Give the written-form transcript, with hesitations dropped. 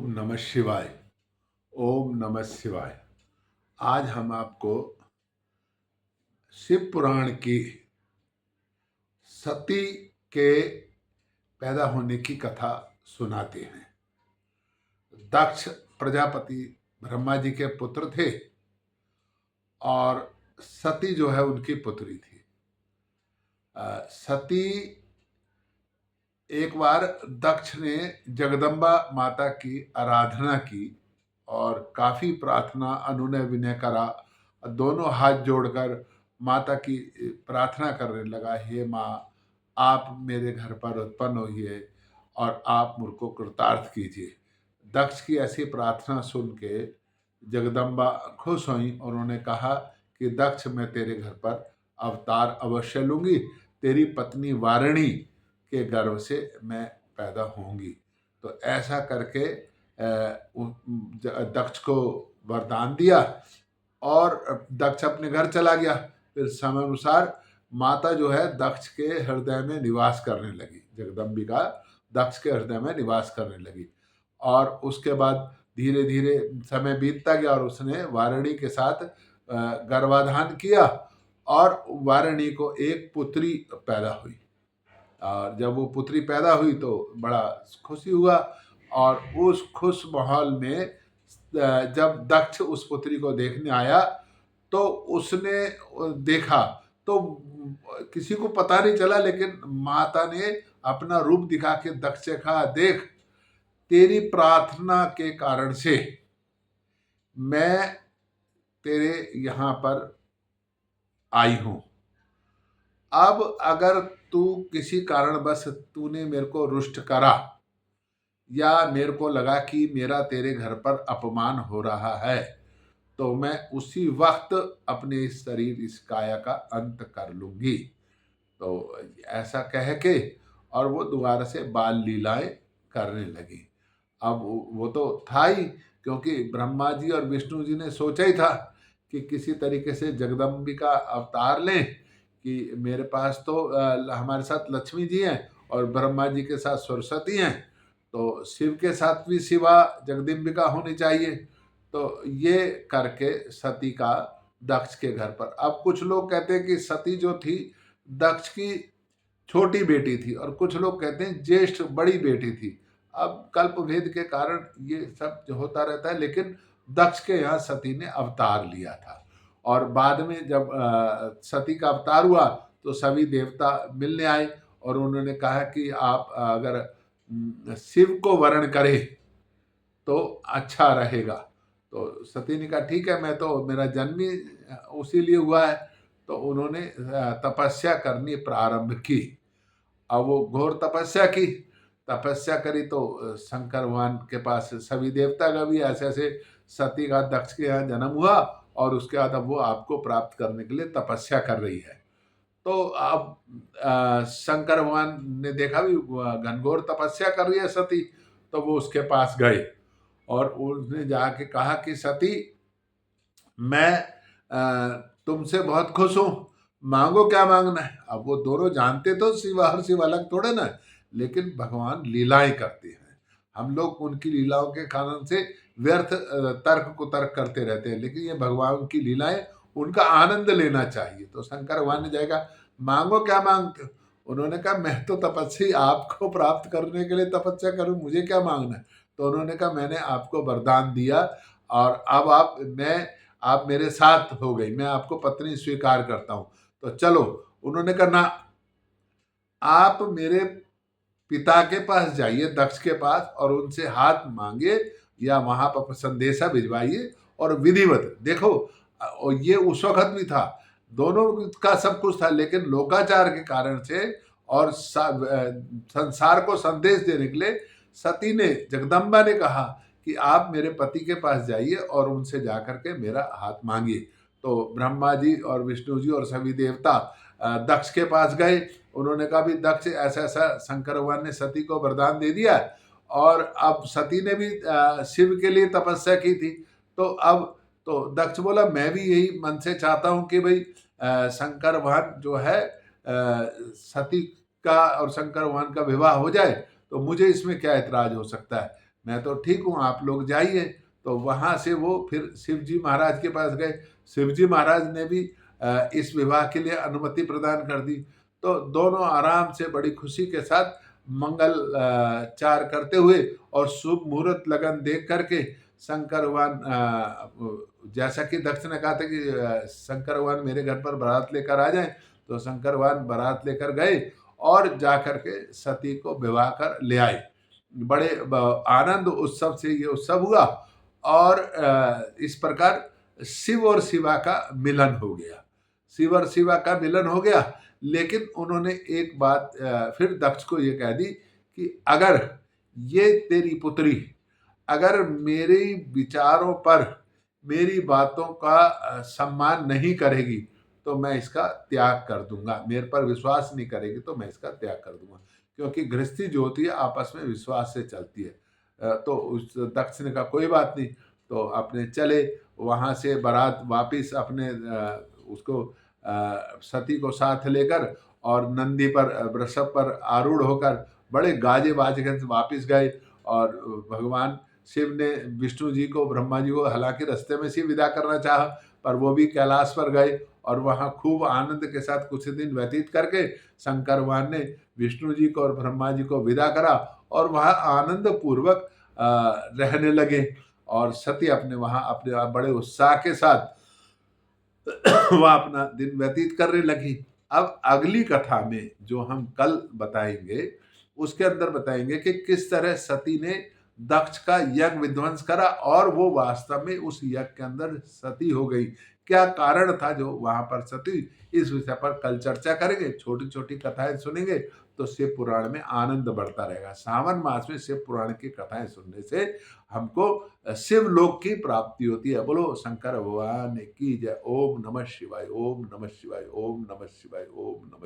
ओम नमः शिवाय। ओम नमः शिवाय। आज हम आपको शिव पुराण की सती के पैदा होने की कथा सुनाते हैं। दक्ष प्रजापति ब्रह्मा जी के पुत्र थे और सती जो है उनकी पुत्री थी। सती एक बार दक्ष ने जगदम्बा माता की आराधना की और काफी प्रार्थना अनुनय विनय करा। दोनों हाथ जोड़कर माता की प्रार्थना करने लगा, हे माँ, आप मेरे घर पर उत्पन्न होइए और आप मुझको कृतार्थ कीजिए। दक्ष की ऐसी प्रार्थना सुन के जगदम्बा खुश हुई और उन्होंने कहा कि दक्ष, मैं तेरे घर पर अवतार अवश्य लूंगी, तेरी पत्नी वारिणी के गर्भ से मैं पैदा होंगी। तो ऐसा करके दक्ष को वरदान दिया और दक्ष अपने घर चला गया। फिर समय अनुसार माता जो है दक्ष के हृदय में निवास करने लगी, जगदम्बिका दक्ष के हृदय में निवास करने लगी। और उसके बाद धीरे धीरे समय बीतता गया और उसने वारिणी के साथ गर्भाधान किया और वारिणी को एक पुत्री पैदा हुई। और जब वो पुत्री पैदा हुई तो बड़ा खुशी हुआ और उस खुश माहौल में जब दक्ष उस पुत्री को देखने आया तो उसने देखा तो किसी को पता नहीं चला, लेकिन माता ने अपना रूप दिखा के दक्ष से कहा, देख, तेरी प्रार्थना के कारण से मैं तेरे यहाँ पर आई हूँ। अब अगर तू किसी कारणवश तूने मेरे को रुष्ट करा या मेरे को लगा कि मेरा तेरे घर पर अपमान हो रहा है तो मैं उसी वक्त अपने इस शरीर, इस काया का अंत कर लूंगी। तो ऐसा कह के और वो दोबारा से बाल लीलाएं करने लगी। अब वो तो था ही, क्योंकि ब्रह्मा जी और विष्णु जी ने सोचा ही था कि किसी तरीके से जगदम्बिका अवतार लें कि मेरे पास तो हमारे साथ लक्ष्मी जी हैं और ब्रह्मा जी के साथ सरस्वती हैं, तो शिव के साथ भी शिवा जगदम्बिका होनी चाहिए। तो ये करके सती का दक्ष के घर पर। अब कुछ लोग कहते हैं कि सती जो थी दक्ष की छोटी बेटी थी और कुछ लोग कहते हैं ज्येष्ठ बड़ी बेटी थी। अब कल्प भेद के कारण ये सब जो होता रहता है, लेकिन दक्ष के यहाँ सती ने अवतार लिया था। और बाद में जब सती का अवतार हुआ तो सभी देवता मिलने आए और उन्होंने कहा कि आप अगर शिव को वरण करें तो अच्छा रहेगा। तो सती ने कहा, ठीक है, मैं तो मेरा जन्म ही उसी लिए हुआ है। तो उन्होंने तपस्या करनी प्रारंभ की। अब वो घोर तपस्या करी तो शंकर भगवान के पास सभी देवता का भी ऐसे ऐसे सती का दक्ष के यहाँ जन्म हुआ और उसके बाद अब वो आपको प्राप्त करने के लिए तपस्या कर रही है। तो अब शंकर भगवान ने देखा भी घनघोर तपस्या कर रही है सती, तो वो उसके पास गए और उसने जाके कहा कि सती, मैं तुमसे बहुत खुश हूँ, मांगो क्या मांगना है। अब वो दोनों जानते तो शिव हर शिव अलग थोड़े ना, लेकिन भगवान लीलाएं करते हैं। हम लोग उनकी लीलाओं के कारण से व्यर्थ तर्क कुतर्क करते रहते हैं, लेकिन ये भगवान की लीलाएं, उनका आनंद लेना चाहिए। तो शंकर भगवान ने जाएगा, मांगो क्या मांगते हो। उन्होंने कहा, मैं तो तपस्वी आपको प्राप्त करने के लिए तपस्या करूं, मुझे क्या मांगना है। तो उन्होंने कहा, मैंने आपको वरदान दिया और अब आप मेरे साथ हो गई, मैं आपको पत्नी स्वीकार करता हूं, तो चलो। उन्होंने कहा, ना, आप मेरे पिता के पास जाइए, दक्ष के पास, और उनसे हाथ मांगे या वहां पर संदेशा भिजवाइए और विधिवत देखो। और ये उस वक्त भी था, दोनों का सब कुछ था, लेकिन लोकाचार के कारण से और संसार को संदेश देने के लिए सती ने, जगदम्बा ने कहा कि आप मेरे पति के पास जाइए और उनसे जाकर के मेरा हाथ मांगिए। तो ब्रह्मा जी और विष्णु जी और सभी देवता दक्ष के पास गए। उन्होंने कहा, भी दक्ष, ऐसा ऐसा शंकर भगवान ने सती को वरदान दे दिया और अब सती ने भी शिव के लिए तपस्या की थी। तो अब तो दक्ष बोला, मैं भी यही मन से चाहता हूं कि भाई शंकर भगवान जो है सती का और शंकर भगवान का विवाह हो जाए, तो मुझे इसमें क्या ऐतराज हो सकता है। मैं तो ठीक हूँ, आप लोग जाइए। तो वहाँ से वो फिर शिव जी महाराज के पास गए। शिव जी महाराज ने भी इस विवाह के लिए अनुमति प्रदान कर दी। तो दोनों आराम से बड़ी खुशी के साथ मंगल चार करते हुए और शुभ मुहूर्त लगन देख करके शंकर भगवान, जैसा कि दक्ष ने कहा था कि शंकर भगवान मेरे घर पर बारात लेकर आ जाएं, तो शंकर भगवान बारात लेकर गए और जाकर के सती को विवाह कर ले आए। बड़े आनंद उत्सव से ये उत्सव हुआ और इस प्रकार शिव और शिवा का मिलन हो गया। शिव और शिवा का मिलन हो गया, लेकिन उन्होंने एक बात फिर दक्ष को ये कह दी कि अगर ये तेरी पुत्री अगर मेरे विचारों पर, मेरी बातों का सम्मान नहीं करेगी तो मैं इसका त्याग कर दूंगा, मेरे पर विश्वास नहीं करेगी तो मैं इसका त्याग कर दूंगा। क्योंकि गृहस्थी जो होती है आपस में विश्वास से चलती है। तो उस दक्ष ने कहा कोई बात नहीं। तो अपने चले वहाँ से बारात वापिस अपने उसको सती को साथ लेकर और नंदी पर, वृषभ पर आरूढ़ होकर बड़े गाजे बाजे के वापिस गए। और भगवान शिव ने विष्णु जी को, ब्रह्मा जी को हालांकि रास्ते में से विदा करना चाहा, पर वो भी कैलाश पर गए और वहाँ खूब आनंद के साथ कुछ दिन व्यतीत करके शंकर भगवान ने विष्णु जी को और ब्रह्मा जी को विदा करा और वहाँ आनंद पूर्वक रहने लगे। और सती अपने वहाँ अपने बड़े उत्साह के साथ वह अपना दिन व्यतीत करने लगी। अब अगली कथा में जो हम कल बताएंगे उसके अंदर बताएंगे कि किस तरह सती ने दक्ष का यज्ञ विध्वंस करा और वो वास्तव में उस यज्ञ के अंदर सती हो गई। क्या कारण था जो वहां पर सती, इस विषय पर कल चर्चा करेंगे। छोटी छोटी कथाएं सुनेंगे तो शिव पुराण में आनंद बढ़ता रहेगा। सावन मास में शिव पुराण की कथाएं सुनने से हमको शिव लोक की प्राप्ति होती है। बोलो शंकर भगवान की जय। ओम नमः शिवाय, ओम नमः शिवाय, ओम नमः शिवाय, ओम नमः शिवाय।